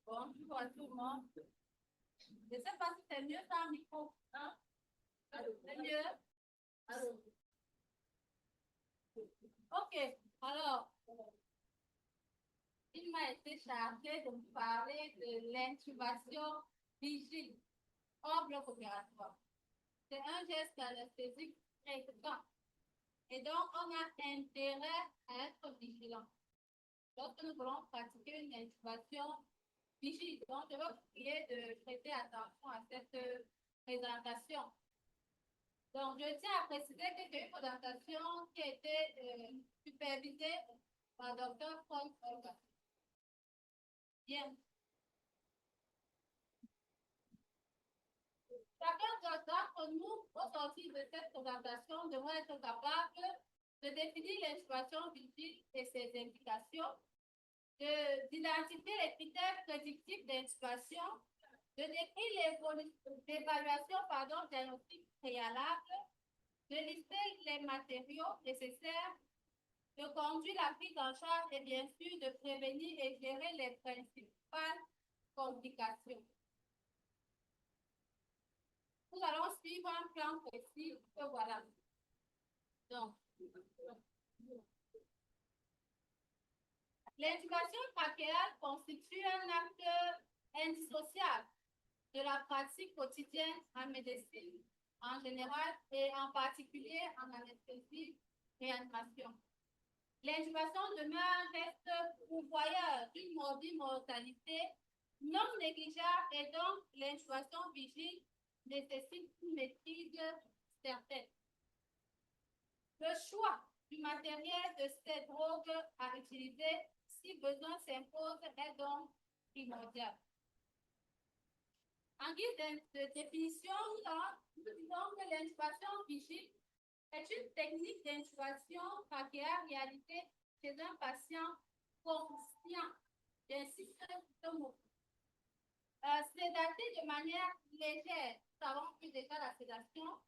Bonjour à tout le monde. Je ne sais pas si c'est mieux sans micro. Hein? C'est mieux? Ok. Alors, il m'a été chargé de vous parler de l'intubation vigile hors bloc opératoire. C'est un geste anesthésique fréquent. Et donc, on a intérêt à être vigilant lorsque nous voulons pratiquer une intubation vigile. Donc, je vais vous prier de prêter attention à cette présentation. Donc, je tiens à préciser que c'est une présentation qui a été supervisée par Dr. Paul Olga. Bien. Chacun d'entre nous, au sortir de cette présentation, devrait être capable de définir l'installation vigile et ses implications, d'identifier les critères prédictifs d'installation, de décrire l'évaluation diagnostic préalable, de lister les matériaux nécessaires, de conduire la prise en charge et bien sûr de prévenir et gérer les principales complications. Nous allons suivre un plan précis que voilà. Donc, l'intubation trachéale constitue un acte indissociable de la pratique quotidienne en médecine en général et en particulier en anesthésie et réanimation. L'intubation demeure un geste pourvoyeur d'une mortalité non négligeable et donc l'intubation vigile nécessite une maîtrise certaine. Le choix du matériel de cette drogue à utiliser si besoin s'impose est donc primordial. En guise de définition, nous disons que l'intubation vigile est une technique d'intubation trachéale réalisée chez un patient conscient d'un système moteur. Sédaté de manière légère, nous avons vu déjà la sédation.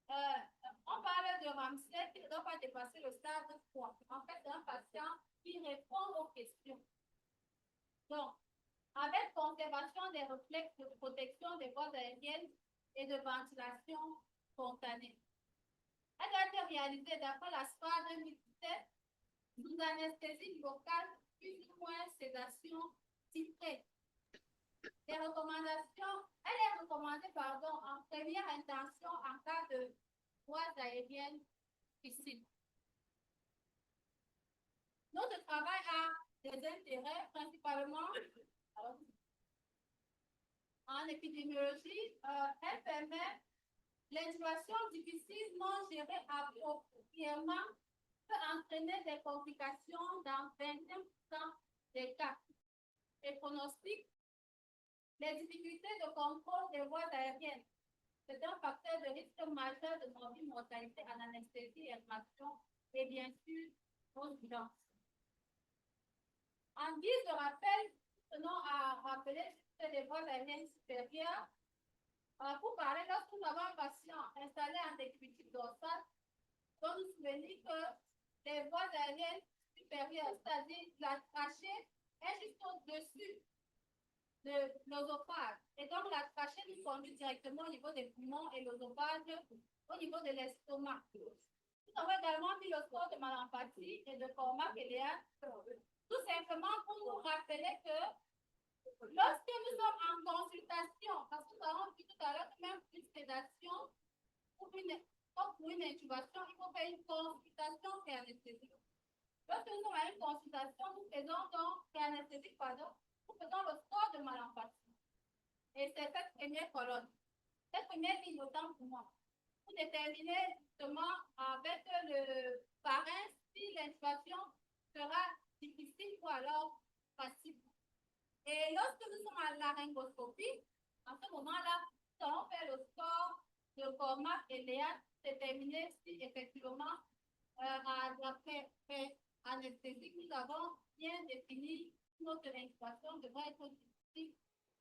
On parle de Ramsay qui ne doit pas dépasser le stade 3. En fait, c'est un patient qui répond aux questions. Donc, avec conservation des réflexes de protection des voies aériennes et de ventilation spontanée. Elle doit être réalisée d'après la SPA 2017 sous anesthésie locale, plus ou moins sédation titrée. Les recommandations, elle est recommandée en première intention en cas de voies aériennes difficiles. Notre travail a des intérêts principalement en épidémiologie. Elle permet l'intubation difficile non gérée appropriément peut entraîner des complications dans 25% des cas. Et pronostic, les difficultés de contrôle des voies aériennes. C'est un facteur de risque majeur de mortalité en anesthésie et réanimation et bien sûr aux urgences. En guise de rappel, nous tenons à rappeler que les voies aériennes supérieures, pour parler, lorsque nous avons un patient installé en décubitus dorsal, il faut nous souvenir que les voies aériennes supérieures, c'est-à-dire la trachée, est juste au-dessus de l'œsophage. Et donc, la trachée nous conduit directement au niveau des poumons et l'œsophage au niveau de l'estomac. Nous avons également mis le score de Malampati et de Cormac-Eléa, tout simplement pour nous rappeler que lorsque nous sommes en consultation, parce que nous avons vu tout à l'heure que même une sédation pour une intubation, il faut faire une consultation préanesthésique. Lorsque nous sommes à une consultation, nous faisons donc préanesthésique, nous faisons le score de Malampati. Et c'est cette première colonne, cette première ligne autant pour moi. Vous déterminez justement avec le parrain si l'intubation sera difficile ou alors facile. Et lorsque nous sommes à laryngoscopie, en ce moment-là, nous allons faire le score de Cormac et Léa, déterminer si effectivement, à la anesthésique, nous avons bien défini notre intubation devrait être difficile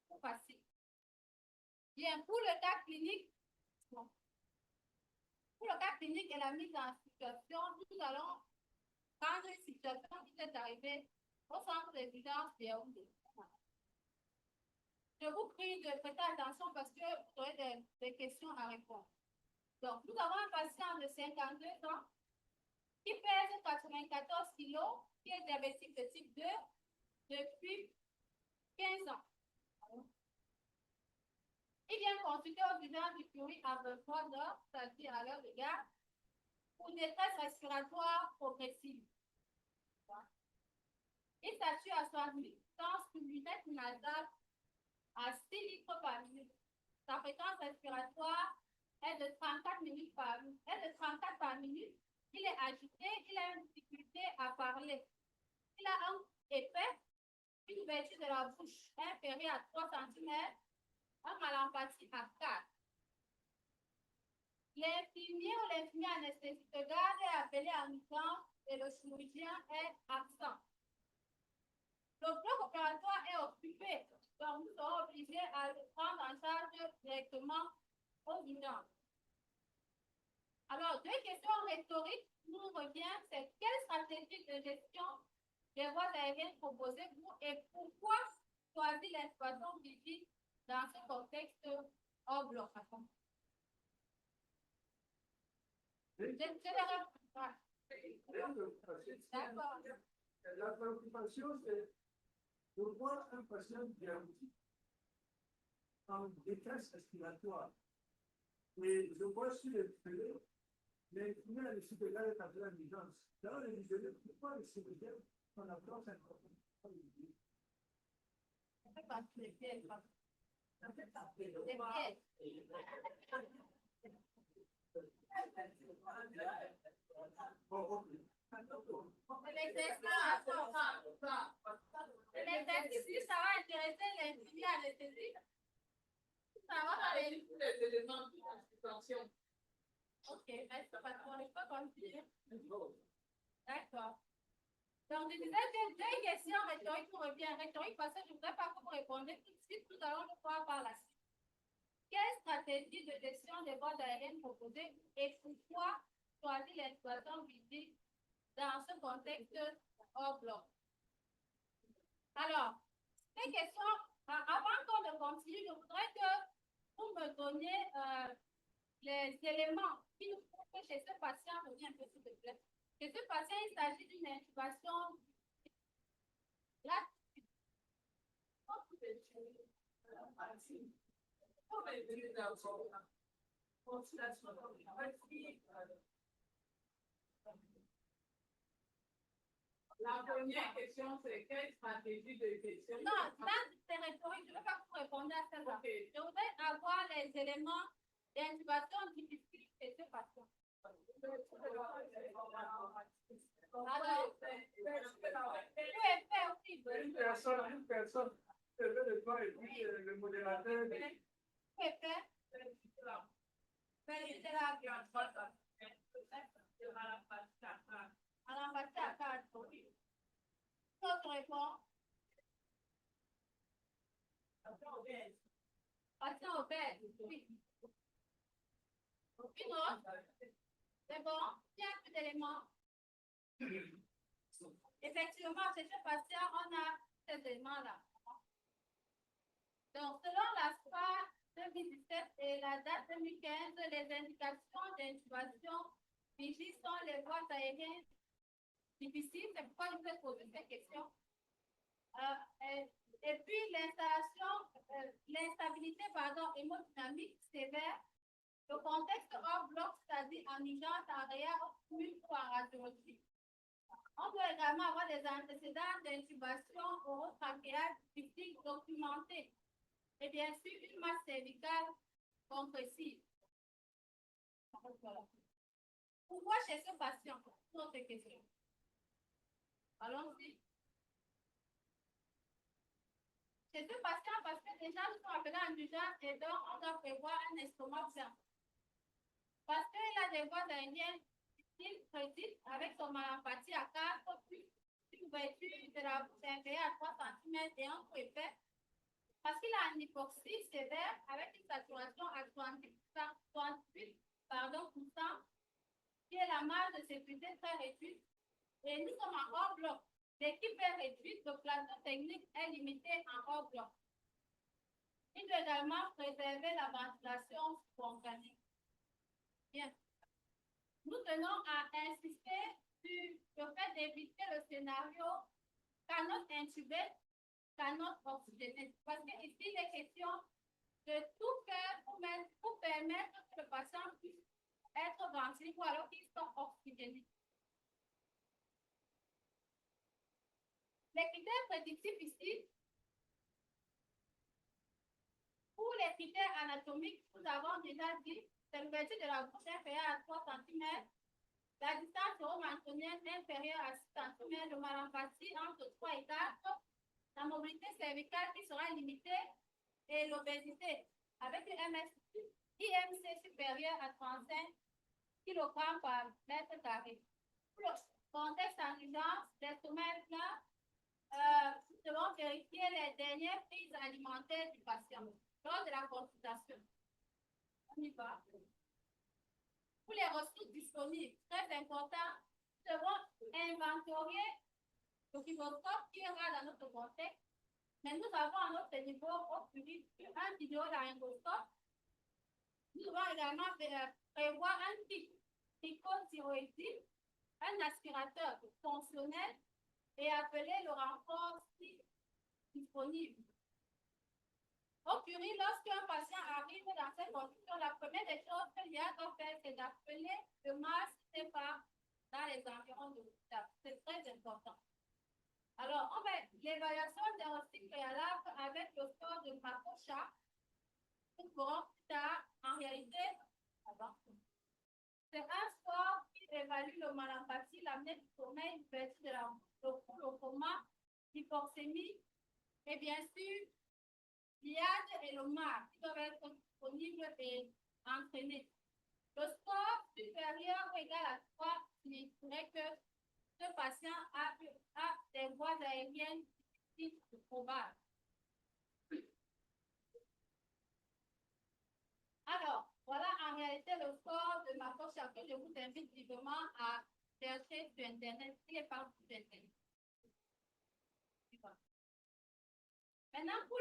ou facile. Bien, pour le cas clinique, pour le cas clinique et la mise en situation, nous allons prendre une situation qui est arrivée au centre des urgences de Yaoundé. Je vous prie de prêter attention parce que vous aurez des questions à répondre. Donc, nous avons un patient de 52 ans qui pèse 94 kilos, qui est diabétique de type 2 depuis 15 ans. Il vient consulter au bilan du curie à 23 heures, c'est-à-dire à l'heure de garde, pour détresse respiratoire progressive. Il s'assure à son puissance une lunette nasale à 6 litres par minute. Sa fréquence respiratoire est de 34 minutes par minute. Il est agité, il a une difficulté à parler. Il a un épais, une ouverture de la bouche inférieure à 3 cm, un malampathie à 4. L'infirmier ou l'infirmière anesthésiste de garde est appelé en urgence et le chirurgien est absent. Le bloc opératoire est occupé, donc nous sommes obligés à le prendre en charge directement aux urgences. Alors, deux questions rhétoriques nous reviennent, c'est quelle stratégie de gestion des voies aériennes proposez-vous et pourquoi choisir l'exploitation vigile dans ce contexte hors bloc? D'accord. La préoccupation, c'est de voir un patient diabétique en détresse respiratoire. Et je vois sur les télé, l'infirmière à l'issue de garde est appelée à l'urgence. Dans les vidéos, pourquoi les chirurgiens sont appelés à L'exercice, ça va intéresser l'infirmier anesthésiste. Ça va avec tous les éléments d'attention. Ok, mais ça va pas continuer. D'accord. Donc, je disais que deux questions rhétoriques nous reviennent. Rhétorique parce que je ne voudrais pas que vous répondiez tout de suite. Nous allons le voir par la suite. Quelle stratégie de gestion des voies aériennes proposée et pourquoi choisir l'exploitation visite dans ce contexte hors bloc? Alors, ces questions, avant qu'on ne continue, je voudrais que vous me donniez les éléments qui nous prouvent que chez ce patient, reviens un peu s'il te plaît. Chez ce patient, il s'agit d'une intubation. Là, la première question, c'est quelle stratégie de gestion? Non, là, c'est rhétorique. Je ne veux pas que vous répondiez à celle-là. Okay. Je voudrais avoir les éléments d'intubation difficiles chez ce patient. Alors, une personne, le doigt et puis le modérateur. Autre réponse. Patient obèse. Oui. Une autre. C'est bon. Il y a plus d'éléments. Effectivement, chez ce patient, on a ces éléments-là. Donc, selon la SPA 2017 et la date 2015, les indications d'intubation vigile sont les voies aériennes difficiles. C'est pourquoi je vous ai posé cette question. Et puis, l'instabilité hémodynamique sévère, le contexte hors bloc, c'est-à-dire en urgence, en réa, ou en radiologie. On doit également avoir des antécédents d'intubation orotrachéale difficiles documentés. Et bien sûr, une masse cervicale compressive. Pourquoi chez ce patient? Autre question. Allons-y. Chez ce patient, parce que déjà, nous sommes appelés en urgence et donc on doit prévoir un estomac sain. Parce qu'il a des voies aériennes précises avec son malampathie à 4, puis une ouverture de la bouche inférieure à 3 cm et un peu épais. Parce qu'il a une hypoxie sévère avec une saturation à 68%, qui est la marge de sécurité très réduite. Et nous sommes en hors bloc. L'équipe est réduite, le plateau technique est limité en hors bloc. Il doit également préserver la ventilation spontanée. Bien. Nous tenons à insister sur le fait d'éviter le scénario canot intubé, canot oxygéné. Parce qu'ici, il est question de tout faire pour permettre que le patient puisse être ventilé ou alors qu'il soit oxygéné. Les critères prédictifs ici, pour les critères anatomiques, nous avons déjà dit, c'est l'ouverture de la bouche inférieure à 3 cm, la distance euromantonienne inférieure à 6 cm, le malampathie entre 3 et 4, la mobilité cervicale qui sera limitée et l'obésité avec une IMC supérieur à 35 kg par mètre carré. Pour le contexte en urgence, l'estomac plein, nous devons vérifier les dernières prises alimentaires du patient lors de la consultation. On y va. Pour les ressources disponibles, très important, nous devons inventorier le fibroscope qui ira dans notre contexte. Mais nous avons à notre niveau un vidéolaryngoscope. Nous devons également prévoir un hypothyroïdie, un aspirateur fonctionnel et appeler le renfort si disponible. Au curie, lorsqu'un patient arrive dans cette condition, la première des choses qu'il y a à faire, c'est d'appeler le masque départ dans les environs de l'hôpital. C'est très important. Alors, on fait l'évaluation diagnostique préalable avec le score de Makocha. Nous verrons plus tard, en réalité, c'est un score qui évalue le malampathie, l'apnée du sommeil, l'ouverture de la bouche, le coma, l'hypoxémie et bien sûr, l'IAD et le MAR qui doivent être disponibles et entraînés. Le score supérieur ou égal à 3 signifierait que ce patient a des voies aériennes probables. Alors, voilà en réalité le score de ma poche que je vous invite vivement à chercher sur Internet. Il est partout sur Internet. Maintenant, pour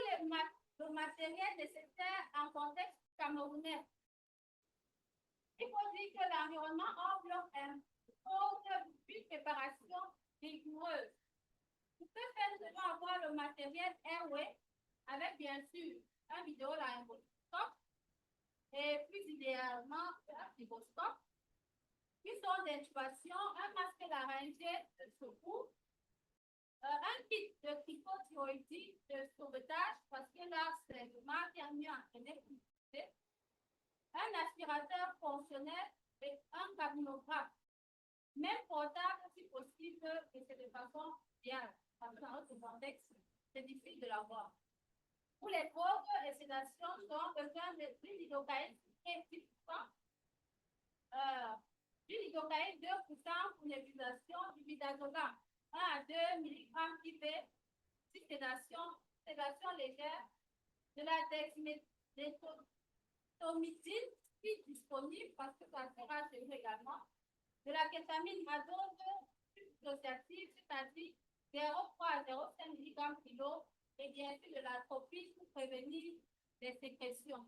le matériel nécessaire en contexte camerounais, il faut dire que l'environnement enveloppe une préparation rigoureuse. Pour ce faire, nous devons avoir le matériel Airway avec bien sûr un vidéolaryngoscope et plus idéalement un fibroscope, qui sont d'intubation, un masque laryngé de secours, un kit de hypothyroïdie de sauvetage, parce que là, c'est le mal qui a mieux entraîné, un aspirateur fonctionnel et un cabinographe, même portable si possible, et c'est de façon idéale, parce que dans notre contexte, c'est difficile de l'avoir. Pour les drogues et sédations, nous avons besoin de lidocaïne et 6%, du lidocaïne 2% pour l'ébullition, du midazolam 1 à 2 mg IV, 6 sédation légère, de la dexmédetomidine qui est disponible parce que ça sera chez nous également, de la kétamine à dose dissociative, c'est-à-dire 0,3 à 0,5 mg kg, et bien sûr de l'atropine pour prévenir les sécrétions.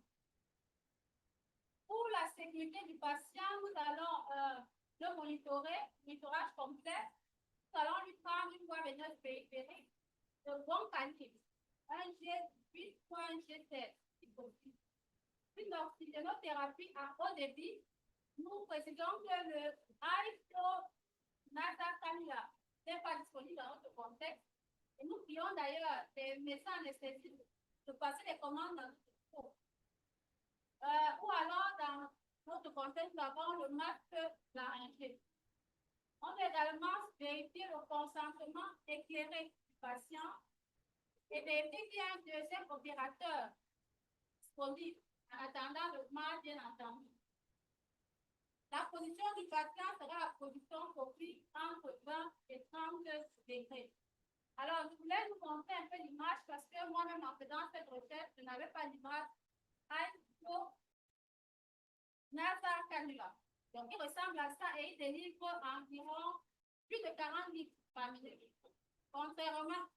Pour la sécurité du patient, nous allons le monitorage complet. Nous allons lui prendre une voie veineuse périphérique de bon calibre, un G8 ou un G7, si possible. Une oxygénothérapie à haut débit. Nous précisons que le high flow nasal cannula n'est pas disponible dans notre contexte. Et nous prions d'ailleurs les médecins anesthésistes de passer les commandes dans notre cours. Ou alors, dans notre contexte, nous avons le masque laryngé. On doit également vérifier le consentement éclairé du patient et vérifier qu'il y a un deuxième opérateur disponible en attendant le mal, bien entendu. La position du patient sera la position comprise entre 20 et 30 degrés. Alors, je voulais vous montrer un peu l'image parce que moi-même, en faisant cette recherche, je n'avais pas l'image nasal cannula. Donc, il ressemble à ça et il délivre environ plus de 40 litres par minute. Contrairement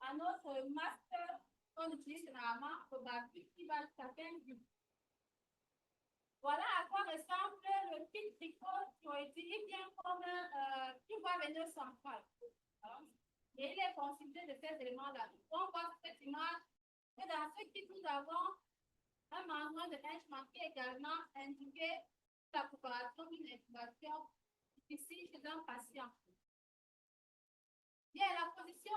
à à notre masque qu'on utilise généralement au barbecue qui va jusqu'à 15 minutes. Voilà à quoi ressemble le kit tricot qui ont été bien comme qui va venir central. Et il est constitué de ces éléments-là. On voit sur cette image que dans ce kit, nous avons un manuel de linge qui est également indiqué la préparation d'une intubation ici chez un patient. Bien, la position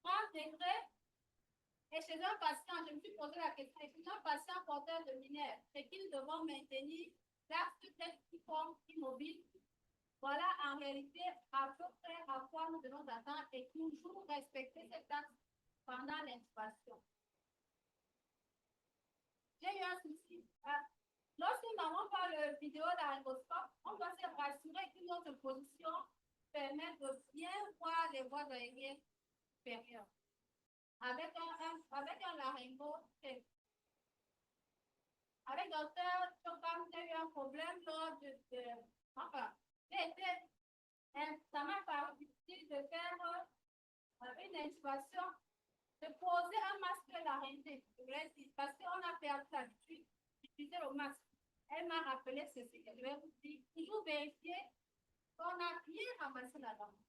30 degrés. Et chez un patient, je me suis posé la question, chez un patient porteur de mineure, c'est qu'ils devront maintenir l'axe tête qui forme immobile. Voilà en réalité à peu près à quoi nous devons attendre et toujours respecter cet axe pendant l'intubation. J'ai eu un souci. Lorsque nous n'avons pas le vidéo laryngoscope, on doit se rassurer que notre position permet de bien voir les voies aériennes supérieures. Avec un laryngo, avec docteur Chokam, j'ai eu un problème lors enfin, ça m'a paru difficile de faire une intubation, de poser un masque laryngé, parce qu'on a perdu l'habitude d'utiliser le masque. Elle m'a rappelé ceci, que je vais vous dire, toujours vérifier qu'on a bien ramassé la langue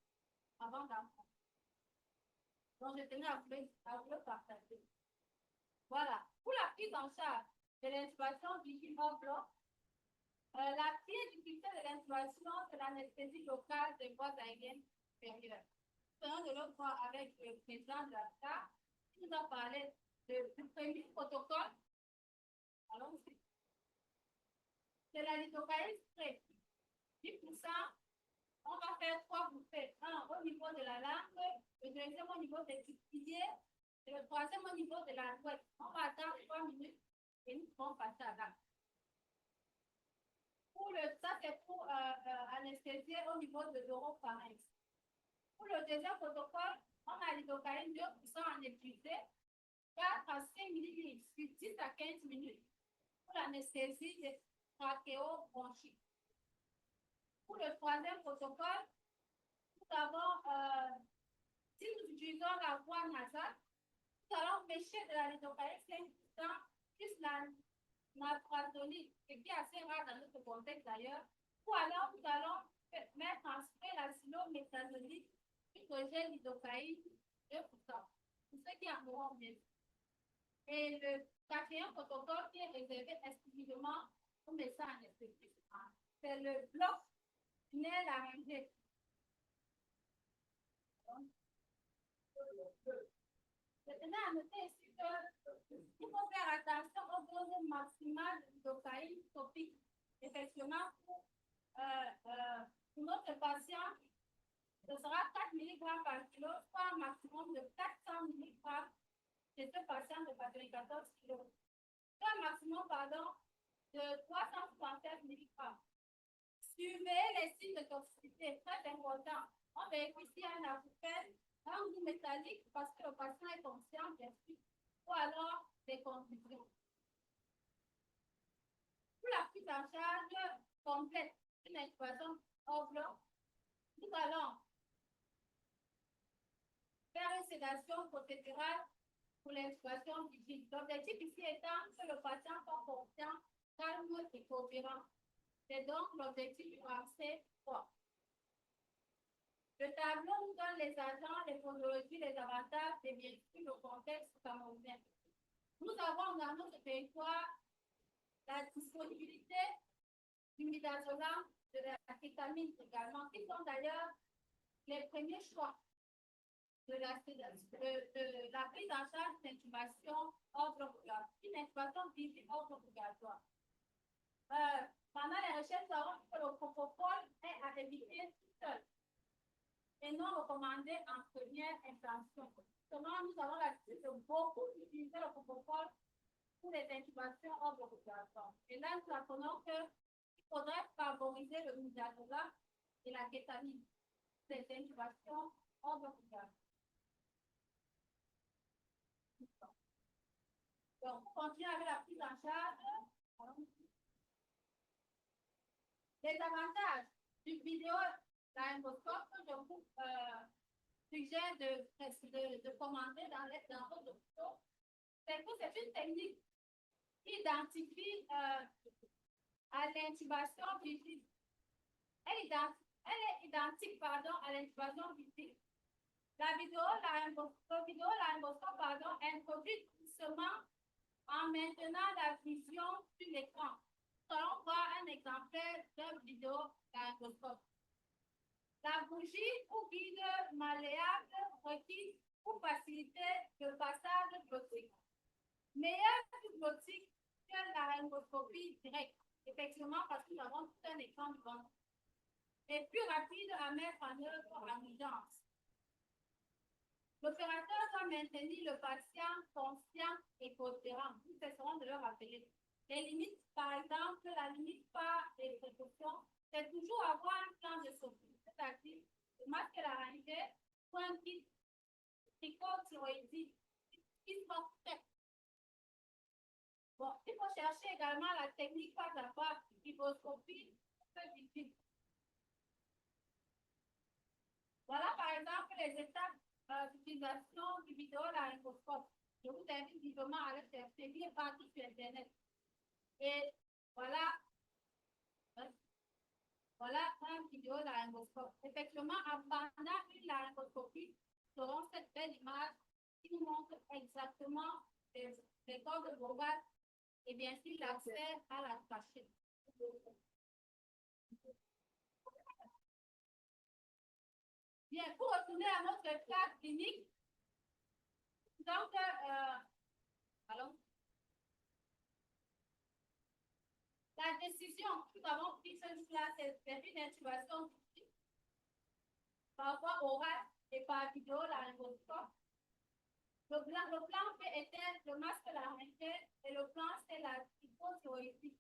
avant d'entrer. Donc, je tenais à vous le partager. Voilà. Pour la prise en charge de l'intubation vigile hors bloc, la pire difficulté de l'intubation, c'est l'anesthésie locale des voies aériennes supérieures. Nous venons de le voir avec le président de la CAR, qui nous a parlé du premier protocole. Allons-y. C'est la lithocaïne spray. 10%. On va faire 3 bouffées. Un au niveau de la langue, le deuxième au niveau des piliers, et le troisième au niveau de la douette. On va attendre 3 minutes et nous pourrons passer à l'acte. Ça, c'est pour anesthésier au niveau de l'oropharynx. Pour le deuxième protocole, on a l'hydrocaïne 2% en épuisé, 4 à 5 ml, 10 à 15 minutes. Pour l'anesthésie des trachéobronchiques. Pour le troisième protocole, nous avons, si nous utilisons la voie nasale, nous allons pêcher de la lithocaïne 5% plus la natrazolite, ce qui est assez rare dans notre contexte d'ailleurs. Ou alors, nous allons mettre en spray la silométazolite, hydrogène lithocaïne 2%. Pour ceux qui en auront bien. Et le quatrième protocole qui est réservé exclusivement aux médecins anesthésistes, c'est le bloc tunnel laryngé. Je tenais à noter ici qu'il faut faire attention aux doses maximales de lithocaïne topique. Effectivement, pour notre patient, ce sera 4 mg par kilo, soit un maximum de 400 mg chez ce patient de 94 kg. Soit un maximum, de 367 mg. Suivez les signes de toxicité, très important. On vérifie un acouphène, un goût métallique parce que le patient est conscient, bien sûr, ou alors des confusions. Pour la prise en charge complète d'une intubation hors bloc, nous allons faire une sédation procédurale pour l'intubation vigile. L'objectif ici étant que le patient soit conscient, calme et coopérant. C'est donc l'objectif du RAMSEE-3. Le tableau nous donne les agents, les posologies, les avantages et bien sûr le contexte camerounais. Nous avons dans notre territoire la disponibilité du midazolam, de la kétamine également, qui sont d'ailleurs les premiers choix de la prise en charge d'intubation hors bloc obligatoire, une intubation visée hors bloc obligatoire. Pendant les recherches, nous avons vu que le propofol est à éviter tout seul et non recommandé en première intention. Seulement, nous avons l'habitude de beaucoup utiliser le propofol pour les intubations hors bloc obligatoire. Et là, nous apprenons qu'il faudrait favoriser le midazolam et la kétamine, ces intubations hors bloc obligatoire. Donc, on continue avec la prise en charge. Les avantages du vidéo laryngoscope que je vous suggère suggère de commander dans votre hôpital, c'est que c'est une technique qui identifie à l'intubation visible. Elle est identique à l'intubation visible. La vidéolaryngoscope introduit doucement en maintenant la vision sur l'écran. Nous allons voir un exemplaire d'un vidéolaryngoscope. La bougie ou guide malléable requise pour faciliter le passage glottique. Meilleure glottique que la laryngoscopie directe, effectivement parce que nous avons tout un écran devant. Et plus rapide à mettre en œuvre en urgence. L'opérateur doit maintenir le patient conscient et coopérant. Nous cesserons de le rappeler. Les limites, par exemple, la limite par les précautions, c'est toujours avoir un plan de sauvetage, c'est-à-dire le masque laryngé ou un kit tricothyroïdie qui sont faits. Bon, il faut chercher également la technique pas à pas, fibroscopie, difficile. Voilà par exemple les étapes d'utilisation du vidéolaryngoscope. Je vous invite vivement à le chercher, lire partout sur Internet. Et voilà, voilà un vidéolaryngoscope. Effectivement, en pendant une laryngoscopie, nous aurons cette belle image qui nous montre exactement les cordes vocales et bien sûr l'accès à la trachée. Bien, pour retourner à notre cas clinique, donc, allons. La décision que nous avons prise là, c'est une intubation par voie orale et par vidéolaryngoscope. Le plan fait était le masque laryngé et le plan c'est la tricothyroïdie.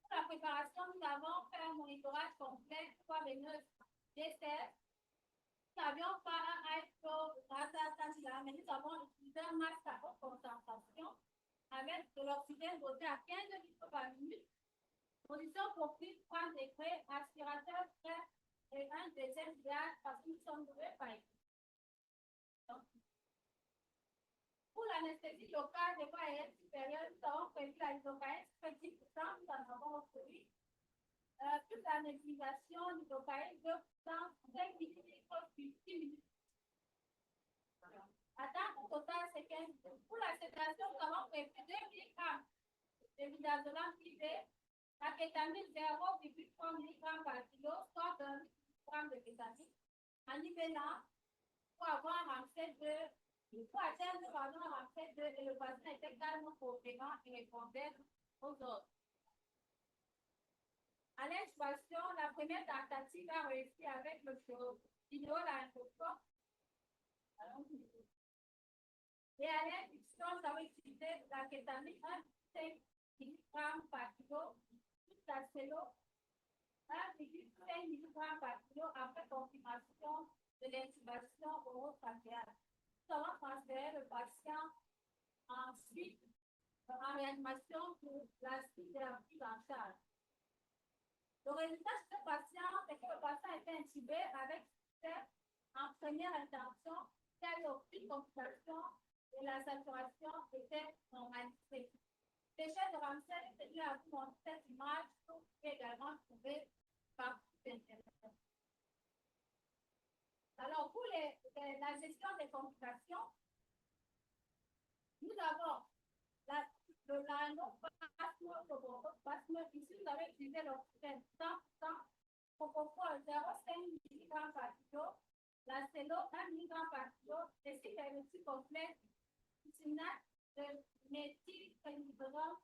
Pour la préparation, nous avons fait un monitorage complet, soit veineuse, DCF. Nous n'avions pas un ISO, mais nous avons utilisé un masque à haute concentration avec de l'oxygène dosé à 15 litres par minute. Position pour plus 3 degrés, aspirateur frais et un deuxième gaz parce que nous sommes doués par exemple. Pour l'anesthésie locale des voies aériennes supérieures, nous avons prévu la lidocaïne 10%, nous en avons obtenu. Toute la nébulisation du lidocaïne 2%, 5 millilitres puis 6 minutes. Attends, au total, c'est 15 minutes. Pour la sédation, nous avons prévu 2 mg de midazolam privé, la kétamine 0,3 mg par kilo, soit 1 mg de kétamine, en nivellant pour avoir un ramsay de, pour atteindre un ramsay de, et le patient était calme, coopérant et répondait aux autres. À l'intubation, la première tentative a réussi avec le vidéolaryngoscope. Et à l'induction, nous avons utilisé la kétamine 1,5 mg par kilo, toute la cellule 1,5 mg par kilo après confirmation de l'intubation orotrachéale. Nous avons transféré le patient ensuite en réanimation pour la suite de la prise en charge. Le résultat de ce patient, c'est que le patient était intubé avec en première intention, il n'y avait aucune complication et la saturation était normalisée. L'échelle de Ramsay est venue à vous montrer cette image que vous pouvez également trouver par Internet. Alors, pour la gestion des complications, nous avons le laryngoplasme. Ici, vous avez utilisé l'oxygène 100%, propofol 0,5 mg par kilo, la célo 1 mg par kilo, et si c'est aussi complexe, citinate de méthylphénidrol,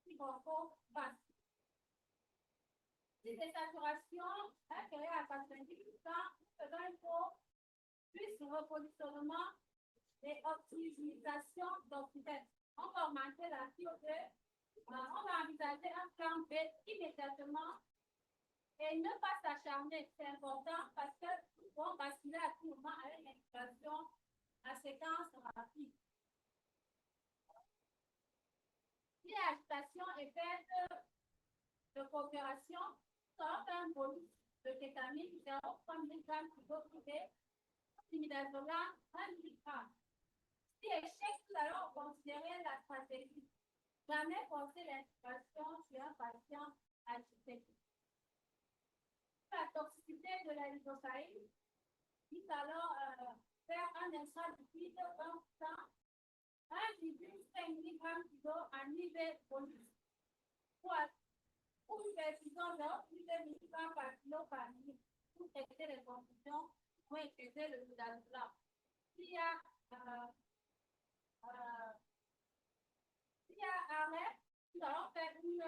fibrophosphate. Si les saturations inférieures à 90%, nous faisons un cours plus repositionnement et optimisation d'oxygène. On va augmenter la CO2, on va envisager un plan B immédiatement et ne pas s'acharner. C'est important parce que nous pouvons basculer à tout moment à une intubation à séquence rapide. Si l'agitation est faite de coopération, ça va faire un volume de kétamine 0,3 mg privé Imidazolame, 1 mg. Si échec, nous allons considérer la stratégie. Jamais forcer l'intubation sur un patient agité. La toxicité de la liposaïne, nous allons faire un instant liquide 20%, 1,5 mg d'eau en IV bonus. Pour une perfusion d'eau, plus de 1000 mg par kilo par minute. Pour traiter les confusions, pour traiter le midazolam. S'il y a arrêt, nous allons faire une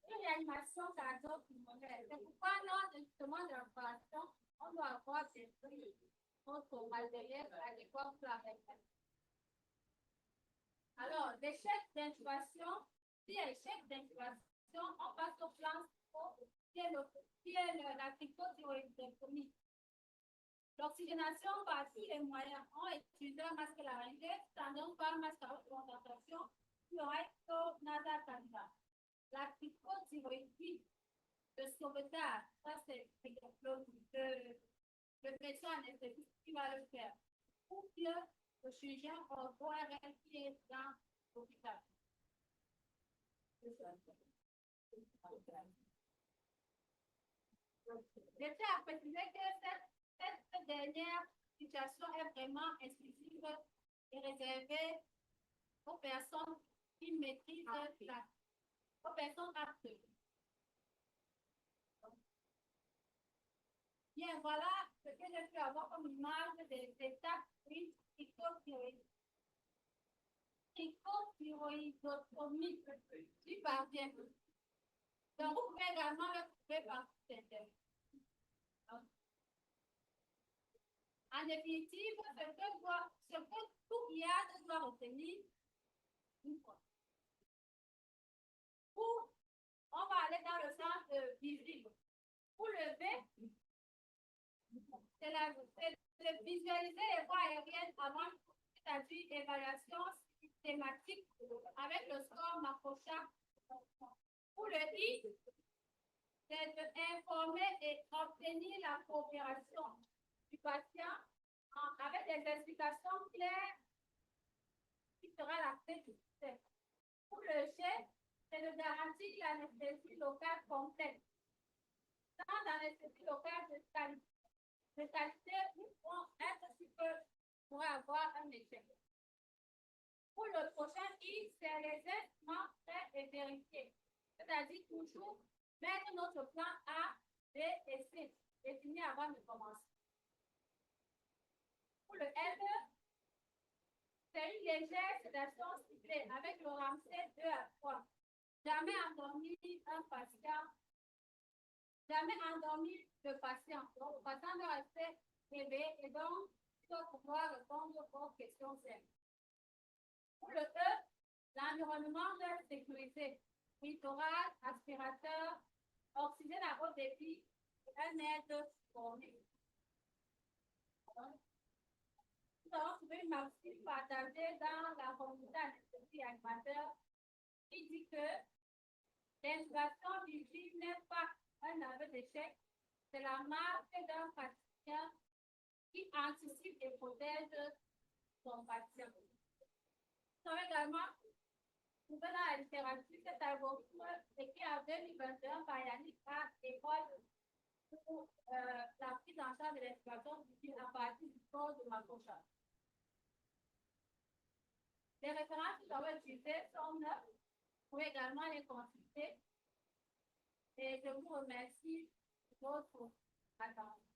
réanimation cardio-pulmonaire. C'est pourquoi lors justement de l'opération, on doit avoir des prix contre matériel adéquat pour la réparation. Alors, l'échec d'intubation, si échec d'intubation, on passe au plan qui est la cricothyroïdectomie. L'oxygénation par tous les moyens. On utilise un masque laryngé, tendance par masque à haute concentration, nasal cannula. La cricothyroïdie, le sauvetage, ça c'est le médecin anesthésique qui va le faire. Pour que le chirurgien revoie qui est dans l'hôpital. Je tiens à préciser que cette dernière situation est vraiment exclusive et réservée aux personnes qui maîtrisent aux personnes aptes. Bien, voilà ce que je peux avoir comme image des étapes cricothyroïdotomie du parvient. Donc, vous pouvez également le trouver par Internet. En définitive, ce que tout guiade doit retenir une fois. On va aller dans le sens visible. Pour lever, c'est de visualiser les voies aériennes avant, c'est-à-dire évaluation systématique avec le score Macocha. Pour le I, c'est d'informer et obtenir la coopération du patient avec des explications claires qui sera la clé du succès. Pour le G, c'est de garantir l'anesthésie locale complète. Sans anesthésie locale de qualité, nous pouvons être sûrs pour avoir un échec. Pour le prochain I, c'est les instruments prêts et vérifiés. C'est-à-dire toujours mettre notre plan A, B et C défini avant de commencer. Pour le L, c'est une légère sédation ciblée avec le Ramsay 2 à 3. Jamais endormi un patient. Jamais endormi le patient. Donc, le patient doit rester éveillé et donc, il doit pouvoir répondre aux questions simples. Pour le E, l'environnement doit être sécurisé. Littoral, aspirateur, oxygène à haut débit, un aide formé. Nous avons trouvé une maxime partagée dans la communauté anesthésie animateur qui dit que l'intubation vigile n'est pas un aveu d'échec, c'est la marque d'un praticien qui anticipe et protège son patient. Nous avons également trouvé dans la littérature cet algorithme écrit en 2021 par Yannick à l'école pour la prise en charge de l'intubation vigile à partir du corps de Macocha. Les références que nous avons utilisées sont neuves. Vous pouvez également les consulter. Et je vous remercie de votre attention.